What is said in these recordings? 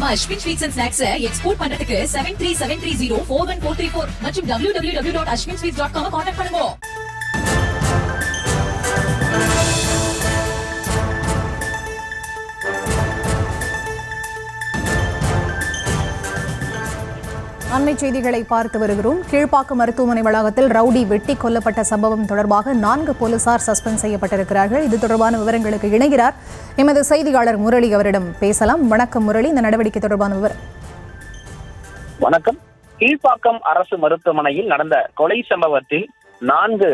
நம்ம Ashwin sweets and snacks export பண்றதுக்கு 7373041434 மற்றும் www.ashwinsweets.com கான்டாக்ட் பண்ணுங்க. அண்மை செய்திகளை பார்த்து வருகிறோம். கீழ்ப்பாக்கம் மருத்துவமனை வளாகத்தில் ரவுடி வெட்டி கொல்லப்பட்ட சம்பவம் தொடர்பாக 4 போலீசார் சஸ்பெண்ட் செய்யப்பட்டிருக்கிறார்கள். இது தொடர்பான விவரங்களுக்கு இணைகிறார் எமது செய்தியாளர் முரளி. அவரிடம் பேசலாம். வணக்கம் முரளி, இந்த நடவடிக்கை தொடர்பான விவரம். வணக்கம். கீழ்ப்பாக்கம் அரசு மருத்துவமனையில் நடந்த கொலை சம்பவத்தில் 4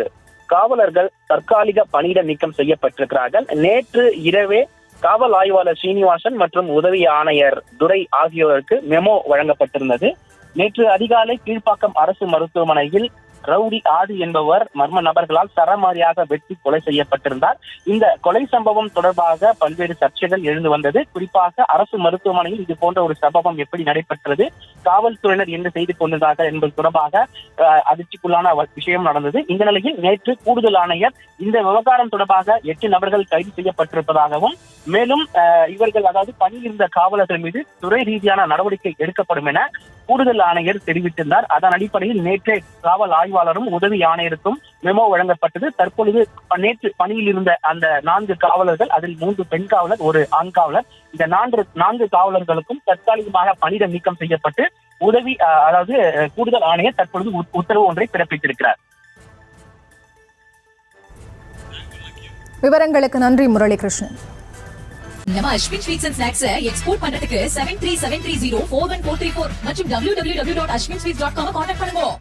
காவலர்கள் தற்காலிக பணியிட நீக்கம் செய்யப்பட்டிருக்கிறார்கள். நேற்று இரவே காவல் ஆய்வாளர் சீனிவாசன் மற்றும் உதவி ஆணையர் துரை ஆகியோருக்கு மெமோ வழங்கப்பட்டிருந்தது. நேற்று அதிகாலை கீழ்ப்பாக்கம் அரசு மருத்துவமனையில் ரவுடி ஆதி என்பவர் மர்ம நபர்களால் சரமாரியாக வெட்டி கொலை செய்யப்பட்டிருந்தார். இந்த கொலை சம்பவம் தொடர்பாக பல்வேறு சர்ச்சைகள் எழுந்து வந்தது. குறிப்பாக அரசு மருத்துவமனையில் இது போன்ற ஒரு சம்பவம் எப்படி நடைபெற்றது, காவல்துறையினர் என்ன செய்து கொண்டிருந்தார்கள் என்பது தொடர்பாக அதிர்ச்சிக்குள்ளான விஷயம் நடந்தது. இந்த நிலையில் நேற்று கூடுதல் ஆணையர் இந்த விவகாரம் தொடர்பாக 8 நபர்கள் கைது செய்யப்பட்டிருப்பதாகவும், மேலும் இவர்கள் அதாவது பணியில் இருந்த காவலர்கள் மீது துறை ரீதியான நடவடிக்கை எடுக்கப்படும் என கூடுதல் ஆணையர் தெரிவித்திருந்தார். அதன் அடிப்படையில் நேற்றே காவல் ஆய்வாளரும் உதவி ஆணையருக்கும் மெமோ வழங்கப்பட்டது. தற்பொழுது நேற்று பணியில் இருந்த அந்த 4 காவலர்கள், அதில் 3 பெண் காவலர், 1 ஆண் காவலர், இந்த 4 காவலர்களுக்கும் தற்காலிகமாக பணியிட நீக்கம் செய்யப்பட்டு உதவி அதாவது கூடுதல் ஆணையர் தற்பொழுது உத்தரவு ஒன்றை பிறப்பித்திருக்கிறார். விவரங்களுக்கு நன்றி முரளிகிருஷ்ணன். நம்ம Ashwin sweets and snacks export பண்றதுக்கு 7373041434 மற்றும் www.ashwinsweets.com கான்டாக்ட் பண்ணுங்க.